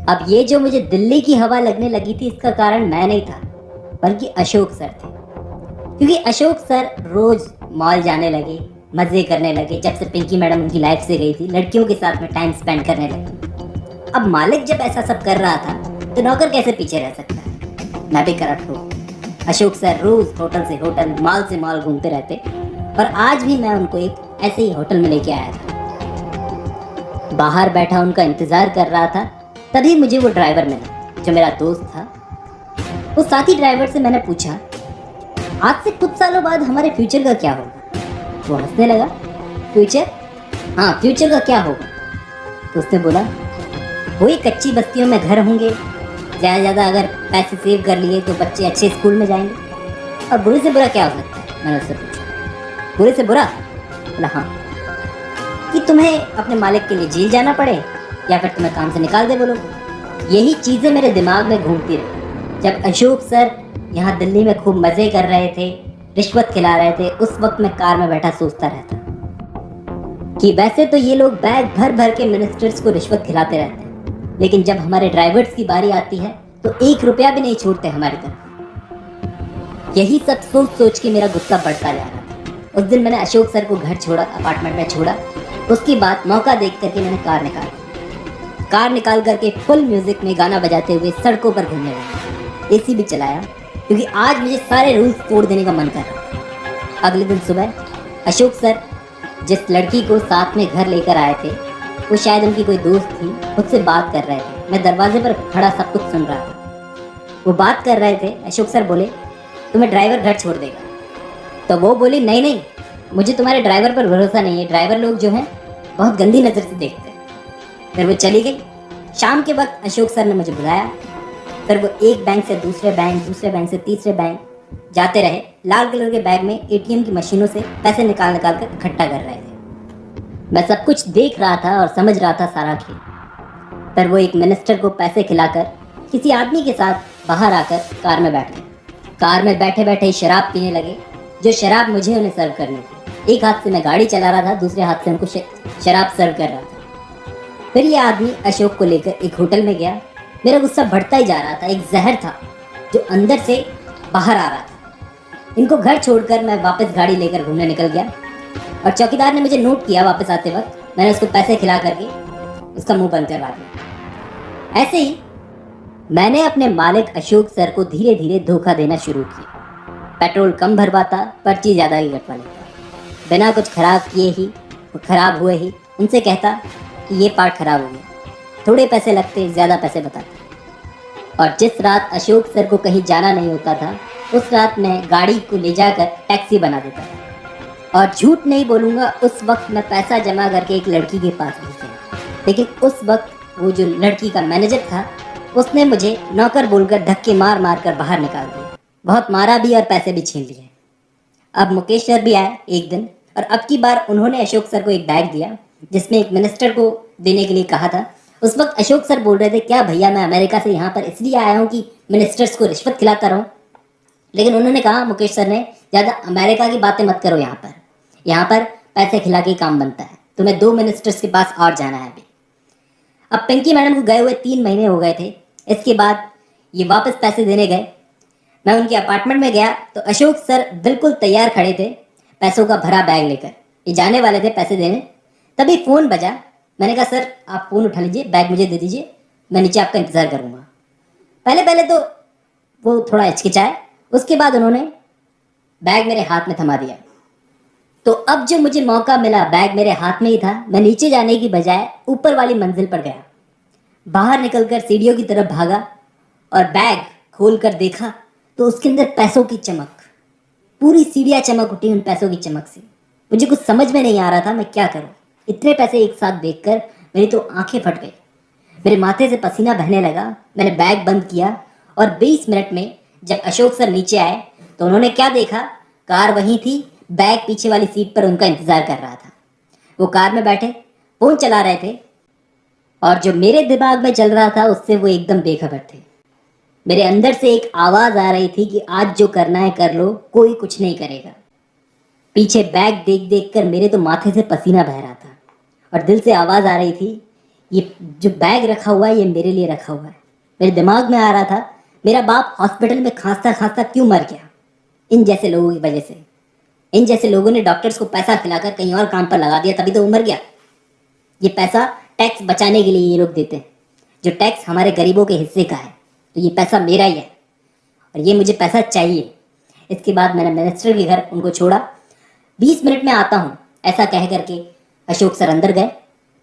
अब ये जो मुझे दिल्ली की हवा लगने लगी थी, इसका कारण मैं नहीं था, बल्कि अशोक सर थे। क्योंकि अशोक सर रोज मॉल जाने लगे, मजे करने लगे। जब से पिंकी मैडम उनकी लाइफ से गई थी, लड़कियों के साथ में टाइम स्पेंड करने लगे। अब मालिक जब ऐसा सब कर रहा था, तो नौकर कैसे पीछे रह सकता है। मैं भी करप्ट हूँ। अशोक सर रोज होटल से होटल, मॉल से मॉल घूमते रहते, और आज भी मैं उनको एक ऐसे ही होटल में लेके आया था। बाहर बैठा उनका इंतजार कर रहा था, तभी मुझे वो ड्राइवर मिला जो मेरा दोस्त था। उस साथी ड्राइवर से मैंने पूछा, आज से कुछ सालों बाद हमारे फ्यूचर का क्या होगा। वो हंसने लगा, फ्यूचर? हाँ, फ्यूचर का क्या होगा? तो उसने बोला, वही कच्ची बस्तियों में घर होंगे, ज़्यादा ज़्यादा अगर पैसे सेव कर लिए तो बच्चे अच्छे स्कूल में जाएंगे। और बुरे से बुरा क्या हो सकता है? मैंने उससे पूछा। बुरे से बुरा? बोला हाँ, कि तुम्हें अपने मालिक के लिए जेल जाना पड़े, या फिर तुम्हें काम से निकाल दे वो लोग। यही चीज़ें मेरे दिमाग में घूमती रही। जब अशोक सर यहाँ दिल्ली में खूब मज़े कर रहे थे, रिश्वत खिला रहे थे, उस वक्त मैं कार में बैठा सोचता रहता कि वैसे तो ये लोग बैग भर भर के मिनिस्टर्स को रिश्वत खिलाते रहते हैं, लेकिन जब हमारे ड्राइवर्स की बारी आती है तो 1 रुपया भी नहीं छोड़ते हमारी तरफ। यही सब सोच सोच के मेरा गुस्सा बढ़ता जा रहा था। उस दिन मैंने अशोक सर को घर छोड़ा, अपार्टमेंट में छोड़ा। उसके बाद मौका देख करके मैंने कार निकाल करके फुल म्यूजिक में गाना बजाते हुए सड़कों पर घूमने लगा। एसी भी चलाया, क्योंकि आज मुझे सारे रूल्स तोड़ देने का मन कर रहा था। अगले दिन सुबह अशोक सर जिस लड़की को साथ में घर लेकर आए थे, वो शायद उनकी कोई दोस्त थी, उससे बात कर रहे थे। मैं दरवाजे पर खड़ा सब कुछ सुन रहा था। वो बात कर रहे थे। अशोक सर बोले, तुम्हें ड्राइवर घर छोड़ देगा। तो वो बोली, नहीं नहीं, मुझे तुम्हारे ड्राइवर पर भरोसा नहीं है। ड्राइवर लोग जो हैं बहुत गंदी नज़र से देखते हैं। फिर वो चली गई। शाम के वक्त अशोक सर ने मुझे बुलाया। फिर वो एक बैंक से दूसरे बैंक से तीसरे बैंक जाते रहे। लाल कलर के बैग में एटीएम की मशीनों से पैसे निकाल निकाल कर इकट्ठा कर रहे थे। मैं सब कुछ देख रहा था और समझ रहा था सारा खेल। फिर वो एक मिनिस्टर को पैसे खिलाकर किसी आदमी के साथ बाहर आकर कार में बैठ गए। कार में बैठे बैठे ही शराब पीने लगे, जो शराब मुझे उन्हें सर्व करनी थी। एक हाथ से मैं गाड़ी चला रहा था, दूसरे हाथ से उनको शराब सर्व कर रहा था। फिर ये आदमी अशोक को लेकर एक होटल में गया। मेरा गुस्सा बढ़ता ही जा रहा था। एक जहर था जो अंदर से बाहर आ रहा था। इनको घर छोड़कर मैं वापस गाड़ी लेकर घूमने निकल गया, और चौकीदार ने मुझे नोट किया। वापस आते वक्त मैंने उसको पैसे खिला करके उसका मुंह बंद करवा दिया। ऐसे ही मैंने अपने मालिक अशोक सर को धीरे धीरे धोखा देना शुरू किया। पेट्रोल कम भरवाता, पर्ची ज़्यादा ही कटवा लेता। बिना कुछ खराब हुए ही उनसे कहता कि ये पार्ट खराब हो गया। थोड़े पैसे लगते, ज़्यादा पैसे बताते। और जिस रात अशोक सर को कहीं जाना नहीं होता था, उस रात मैं गाड़ी को ले जाकर टैक्सी बना देता था। और झूठ नहीं बोलूँगा, उस वक्त मैं पैसा जमा करके एक लड़की के पास भी गया। लेकिन उस वक्त वो जो लड़की का मैनेजर था, उसने मुझे नौकर बोलकर धक्के मार मार कर बाहर निकाल दिया। बहुत मारा भी और पैसे भी छीन लिए। अब मुकेश सर भी आए एक दिन, और अब की बार उन्होंने अशोक सर को एक बैग दिया जिसमें एक मिनिस्टर को देने के लिए कहा था। उस वक्त अशोक सर बोल रहे थे, क्या भैया, मैं अमेरिका से यहाँ पर इसलिए आया हूँ कि मिनिस्टर्स को रिश्वत खिलाता रहूँ। लेकिन उन्होंने कहा, मुकेश सर ने, ज़्यादा अमेरिका की बातें मत करो। यहाँ पर पैसे खिला के काम बनता है। तुम्हें 2 मिनिस्टर्स के पास और जाना है अभी। अब पिंकी मैडम को गए हुए 3 महीने हो गए थे। इसके बाद ये वापस पैसे देने गए। मैं उनके अपार्टमेंट में गया तो अशोक सर बिल्कुल तैयार खड़े थे, पैसों का भरा बैग लेकर। ये जाने वाले थे पैसे देने। तभी फ़ोन बजा। मैंने कहा, सर आप फ़ोन उठा लीजिए, बैग मुझे दे दीजिए, मैं नीचे आपका इंतज़ार करूँगा। पहले तो वो थोड़ा हिचकिचाए, उसके बाद उन्होंने बैग मेरे हाथ में थमा दिया। तो अब जो मुझे मौका मिला, बैग मेरे हाथ में ही था। मैं नीचे जाने की बजाय ऊपर वाली मंजिल पर गया। बाहर निकलकर सीढ़ियों की तरफ भागा और बैग खोल कर देखा तो उसके अंदर पैसों की चमक, पूरी सीढ़ियाँ चमक उठी उन पैसों की चमक से। मुझे कुछ समझ में नहीं आ रहा था मैं क्या करूं। इतने पैसे एक साथ देखकर मेरी तो आंखें फट गई। मेरे माथे से पसीना बहने लगा। मैंने बैग बंद किया और 20 मिनट में जब अशोक सर नीचे आए तो उन्होंने क्या देखा, कार वहीं थी, बैग पीछे वाली सीट पर उनका इंतजार कर रहा था। वो कार में बैठे फोन चला रहे थे, और जो मेरे दिमाग में चल रहा था उससे वो एकदम बेखबर थे। मेरे अंदर से एक आवाज़ आ रही थी कि आज जो करना है कर लो, कोई कुछ नहीं करेगा। पीछे बैग देख देख कर मेरे तो माथे से पसीना बह रहा था, और दिल से आवाज़ आ रही थी, ये जो बैग रखा हुआ है ये मेरे लिए रखा हुआ है। मेरे दिमाग में आ रहा था मेरा बाप हॉस्पिटल में खांसता खांसता क्यों मर गया, इन जैसे लोगों की वजह से। इन जैसे लोगों ने डॉक्टर्स को पैसा खिलाकर कहीं और काम पर लगा दिया, तभी तो वो मर गया। ये पैसा टैक्स बचाने के लिए ये लोग देते हैं, जो टैक्स हमारे गरीबों के हिस्से का है। तो ये पैसा मेरा ही है और ये मुझे पैसा चाहिए। इसके बाद मैंने मिनिस्टर के घर उनको छोड़ा। 20 मिनट में आता हूँ ऐसा कह करके अशोक सर अंदर गए।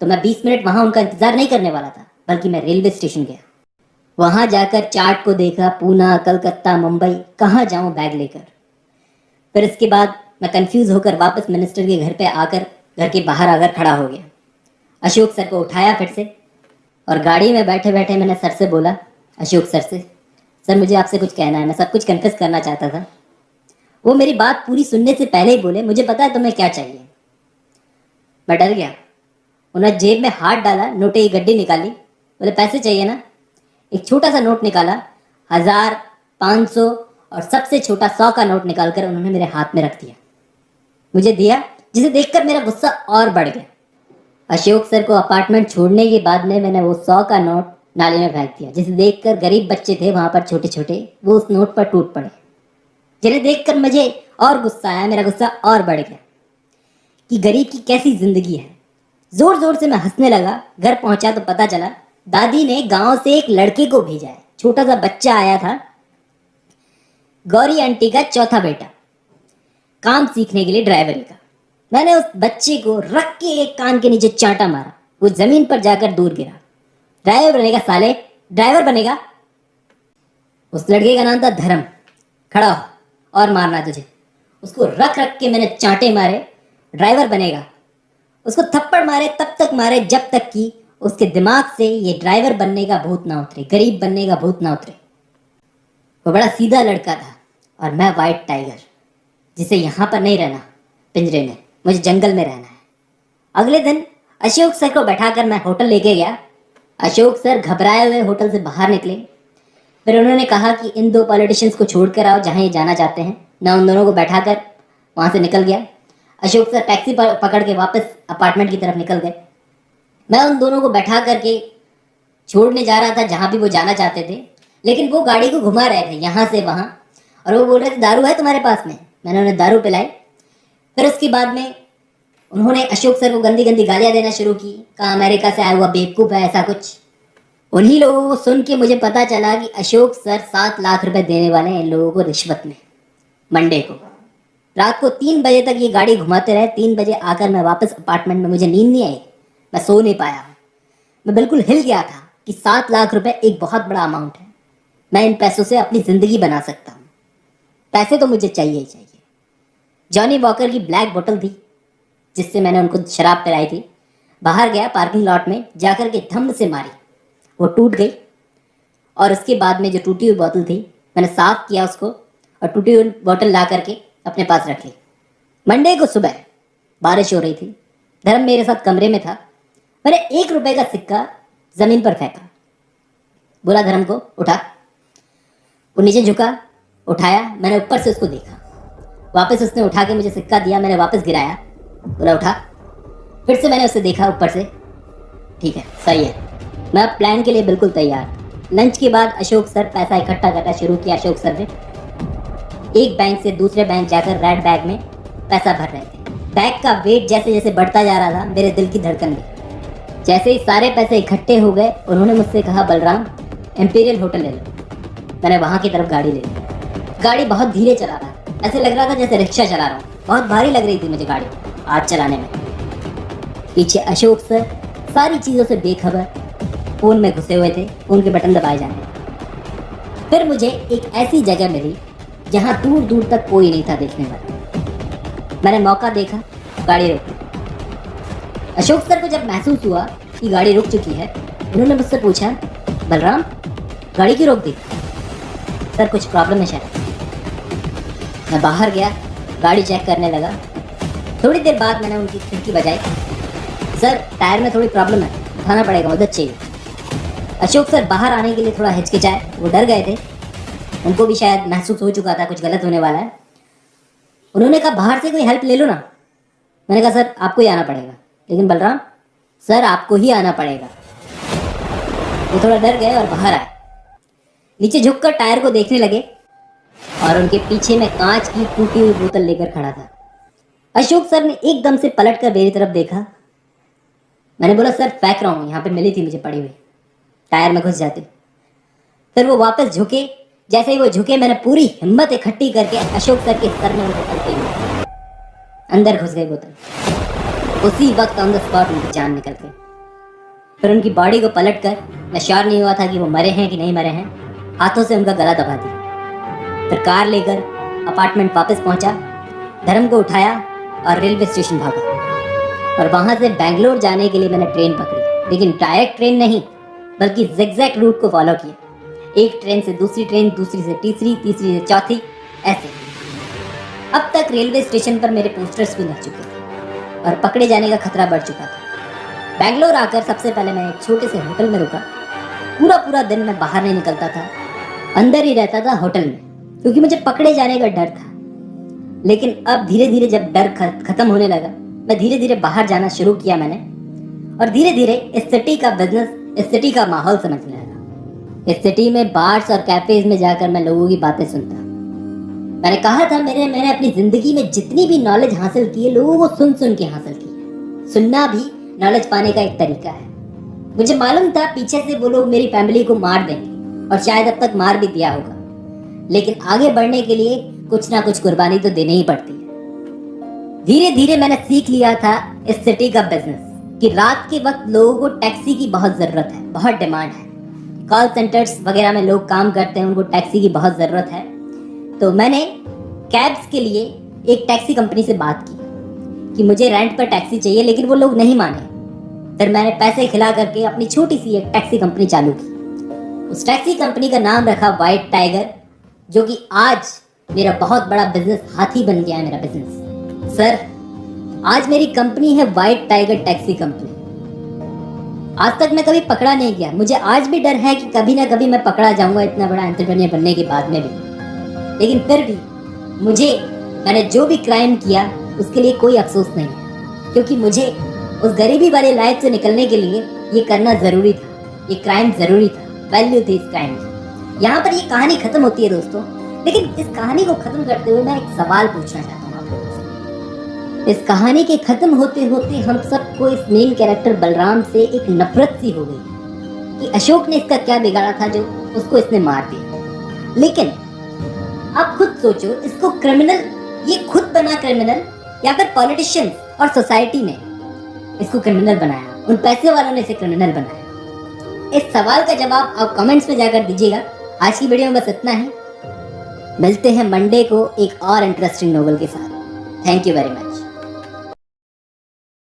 तो मैं 20 मिनट वहाँ उनका इंतज़ार नहीं करने वाला था, बल्कि मैं रेलवे स्टेशन गया। वहाँ जाकर चार्ट को देखा, पूना, कलकत्ता, मुंबई, कहाँ जाऊँ बैग लेकर। फिर इसके बाद मैं कंफ्यूज होकर वापस मिनिस्टर के घर पे आकर घर के बाहर आकर खड़ा हो गया। अशोक सर को उठाया फिर से और गाड़ी में बैठे बैठे मैंने सर से बोला, अशोक सर से, सर मुझे आपसे कुछ कहना है, मैं सब कुछ कन्फेस करना चाहता था। वो मेरी बात पूरी सुनने से पहले ही बोले, मुझे पता है तुम्हें क्या चाहिए। मैं डर गया। उन्होंने जेब में हाथ डाला, नोटे की गड्डी निकाली, बोले पैसे चाहिए ना। एक छोटा सा नोट निकाला, 1000, 500 और सबसे छोटा 100 का नोट निकालकर उन्होंने मेरे हाथ में रख दिया, मुझे दिया, जिसे देखकर मेरा गुस्सा और बढ़ गया। अशोक सर को अपार्टमेंट छोड़ने के बाद में मैंने वो 100 का नोट नाले में फेंक दिया, जिसे देखकर गरीब बच्चे थे वहाँ पर छोटे छोटे, वो उस नोट पर टूट पड़े, जिन्हें देखकर मुझे और गुस्सा आया। मेरा गुस्सा और बढ़ गया कि गरीब की कैसी जिंदगी है। जोर जोर से मैं हंसने लगा। घर पहुंचा तो पता चला दादी ने गांव से एक लड़के को भेजा है। छोटा सा बच्चा आया था, गौरी आंटी का चौथा बेटा, काम सीखने के लिए ड्राइवरी का। मैंने उस बच्चे को रख के एक कान के नीचे चांटा मारा, वो जमीन पर जाकर दूर गिरा। ड्राइवर बनेगा साले, ड्राइवर बनेगा। उस लड़के का नाम था धर्म। खड़ा हो और मारना तुझे। उसको रख रख के मैंने चांटे मारे, ड्राइवर बनेगा। उसको थप्पड़ मारे, तब तक मारे जब तक कि उसके दिमाग से ये ड्राइवर बनने का भूत ना उतरे, गरीब बनने का भूत ना उतरे। वो बड़ा सीधा लड़का था और मैं वाइट टाइगर, जिसे यहाँ पर नहीं रहना पिंजरे में, मुझे जंगल में रहना है। अगले दिन अशोक सर को बैठाकर मैं होटल लेके गया। अशोक सर घबराए हुए होटल से बाहर निकले। फिर उन्होंने कहा कि इन 2 पॉलिटिशियंस को छोड़कर आओ जहाँ ये जाना चाहते हैं। मैं उन दोनों को बैठाकर वहाँ से निकल गया। अशोक सर टैक्सी पकड़ के वापस अपार्टमेंट की तरफ निकल गए। मैं उन दोनों को बैठा करके छोड़ने जा रहा था जहाँ भी वो जाना चाहते थे, लेकिन वो गाड़ी को घुमा रहे थे यहाँ से वहाँ, और वो बोल रहे थे दारू है तुम्हारे पास में। मैंने उन्हें दारू पिलाई। फिर उसके बाद में उन्होंने अशोक सर को गंदी गंदी गालियाँ देना शुरू की, कहा अमेरिका से आया हुआ बेवकूफ़ है, ऐसा कुछ। उन्हीं लोगों को सुन के मुझे पता चला कि अशोक सर 7 लाख रुपए देने वाले हैं इन लोगों को रिश्वत में। मंडे को रात को 3 बजे तक ये गाड़ी घुमाते रहे। 3 बजे आकर मैं वापस अपार्टमेंट में, मुझे नींद नहीं आई, मैं सो नहीं पाया। मैं बिल्कुल हिल गया था कि 7 लाख रुपए एक बहुत बड़ा अमाउंट है। मैं इन पैसों से अपनी ज़िंदगी बना सकता हूँ। पैसे तो मुझे चाहिए ही चाहिए। जॉनी वॉकर की ब्लैक बोतल थी जिससे मैंने उनको शराब पिलाई थी। बाहर गया, पार्किंग लॉट में जाकर के धम से मारी, वो टूट गई। और उसके बाद में जो टूटी हुई बोतल थी मैंने साफ़ किया उसको और टूटी हुई बोतल ला करके अपने पास रख ली। मंडे को सुबह बारिश हो रही थी। धर्म मेरे साथ कमरे में था। मैंने 1 रुपए का सिक्का ज़मीन पर फेंका, बोला धर्म को उठा। वो नीचे झुका, उठाया। मैंने ऊपर से उसको देखा, वापस उसने उठा के मुझे सिक्का दिया। मैंने वापस गिराया, बोला उठा। फिर से मैंने उसे देखा ऊपर से, ठीक है सही है, मैं अब प्लान के लिए बिल्कुल तैयार। लंच के बाद अशोक सर पैसा इकट्ठा करना शुरू किया। अशोक सर ने एक बैंक से दूसरे बैंक जाकर रेड बैग में पैसा भर रहे थे। बैग का वेट जैसे जैसे बढ़ता जा रहा था, मेरे दिल की धड़कन भी। जैसे ही सारे पैसे इकट्ठे हो गए, उन्होंने मुझसे कहा बलराम एम्पीरियल होटल ले लो। मैंने वहाँ की तरफ गाड़ी ले ली। गाड़ी बहुत धीरे चला रहा, ऐसे लग रहा था जैसे रिक्शा चला रहा हूँ। बहुत भारी लग रही थी मुझे गाड़ी आज चलाने में। पीछे अशोक सर सारी चीज़ों से बेखबर फ़ोन में घुसे हुए थे, फ़ोन के बटन दबाए जाने। फिर मुझे एक ऐसी जगह मिली जहाँ दूर दूर तक कोई नहीं था देखने वाला। मैंने मौका देखा, गाड़ी रोकी। अशोक सर को जब महसूस हुआ कि गाड़ी रुक चुकी है, उन्होंने मुझसे पूछा बलराम गाड़ी क्यों रोक दी? सर कुछ प्रॉब्लम है शायद। मैं बाहर गया, गाड़ी चेक करने लगा। थोड़ी देर बाद मैंने उनकी खिड़की बजाई। सर टायर में थोड़ी प्रॉब्लम है, उठाना पड़ेगा, मदद चाहिए। अशोक सर बाहर आने के लिए थोड़ा हिचकिचाए, वो डर गए थे। उनको भी शायद महसूस हो चुका था कुछ गलत होने वाला है। उन्होंने कहा बाहर से कोई हेल्प ले लो ना। मैंने कहा सर आपको ही आना पड़ेगा। लेकिन बलराम सर आपको ही आना पड़ेगा, वो थोड़ा डर गए और बाहर आए, नीचे झुककर टायर को देखने लगे और उनके पीछे में कांच की टूटी हुई बोतल लेकर खड़ा था। अशोक सर ने एकदम से पलट कर मेरी तरफ देखा। मैंने बोला सर फेंक रहा हूँ, यहाँ पे मिली थी मुझे पड़ी हुई, टायर में घुस जाती। फिर वो वापस झुके, जैसे ही वो झुके मैंने पूरी हिम्मत इकट्ठी करके अशोक सर के सर में वो बोतल फेंक, अंदर घुस गई बोतल। उसी वक्त ऑन द स्पॉट उनकी जान निकल गई। फिर उनकी बॉडी को पलट कर, मैं श्योर नहीं हुआ था कि वो मरे हैं कि नहीं मरे हैं, हाथों से उनका गला दबा दिया। फिर कार लेकर अपार्टमेंट वापस पहुंचा, धर्म को उठाया और रेलवे स्टेशन भागा। और वहां से बैंगलोर जाने के लिए मैंने ट्रेन पकड़ी, लेकिन डायरेक्ट ट्रेन नहीं बल्कि ज़िगज़ैग रूट को फॉलो किया। एक ट्रेन से दूसरी ट्रेन, दूसरी से तीसरी, तीसरी से चौथी, ऐसे। अब तक रेलवे स्टेशन पर मेरे पोस्टर्स भी लग चुके थे और पकड़े जाने का खतरा बढ़ चुका था। बैंगलोर आकर सबसे पहले मैं एक छोटे से होटल में रुका। पूरा दिन मैं बाहर नहीं निकलता था, अंदर ही रहता था होटल में, क्योंकि मुझे पकड़े जाने का डर था। लेकिन अब धीरे धीरे जब डर खत्म होने लगा, मैं धीरे धीरे बाहर जाना शुरू किया मैंने, और धीरे धीरे इस सिटी का बिजनेस, इस सिटी का माहौल समझने लगा। इस सिटी में बार्स और कैफेज में जाकर मैं लोगों की बातें सुनता। मैंने कहा था मैंने अपनी जिंदगी में जितनी भी नॉलेज हासिल की है, लोगों को सुन सुन के हासिल की है। सुनना भी नॉलेज पाने का एक तरीका है। मुझे मालूम था पीछे से वो लोग मेरी फैमिली को मार देंगे, और शायद अब तक मार भी दिया होगा, लेकिन आगे बढ़ने के लिए कुछ ना कुछ कुर्बानी तो देनी ही पड़ती है। धीरे धीरे मैंने सीख लिया था इस सिटी का बिजनेस, कि रात के वक्त लोगों को टैक्सी की बहुत ज़रूरत है, बहुत डिमांड है। कॉल सेंटर्स वगैरह में लोग काम करते हैं, उनको टैक्सी की बहुत ज़रूरत है। तो मैंने कैब्स के लिए एक टैक्सी कंपनी से बात की कि मुझे रेंट पर टैक्सी चाहिए, लेकिन वो लोग नहीं माने। फिर मैंने पैसे खिला करके अपनी छोटी सी एक टैक्सी कंपनी चालू की। उस टैक्सी कंपनी का नाम रखा व्हाइट टाइगर, जो कि आज मेरा बहुत बड़ा बिजनेस हाथी बन गया है मेरा बिजनेस। सर, आज मेरी कंपनी है व्हाइट टाइगर टैक्सी कंपनी। आज तक मैं कभी पकड़ा नहीं गया। मुझे आज भी डर है कि कभी ना कभी मैं पकड़ा जाऊंगा, इतना बड़ा एंटरप्रेन्योर बनने के बाद में भी। लेकिन फिर भी मैंने जो भी क्राइम किया उसके लिए कोई अफसोस नहीं है, क्योंकि मुझे उस गरीबी वाले लाइफ से निकलने के लिए ये करना ज़रूरी था। ये क्राइम ज़रूरी था, वैल्यू थी इस क्राइम की। यहाँ पर ये कहानी खत्म होती है दोस्तों, लेकिन इस कहानी को खत्म करते हुए मैं एक सवाल पूछना चाहता हूँ आप लोगों से। इस कहानी के खत्म होते होते हम सबको इस मेन कैरेक्टर बलराम से एक नफरत सी हो गई कि अशोक ने इसका क्या बिगाड़ा था जो उसको इसने मार दिया। लेकिन आप खुद सोचो, इसको क्रिमिनल ये खुद बना क्रिमिनल, या फिर पॉलिटिशियंस और सोसाइटी ने इसको क्रिमिनल बनाया, उन पैसे वालों ने इसे क्रिमिनल बनाया? इस सवाल का जवाब आप कमेंट्स में जाकर दीजिएगा। आज की वीडियो में बस इतना ही। मिलते हैं मंडे को एक और इंटरेस्टिंग नोवेल के साथ। Thank you very much.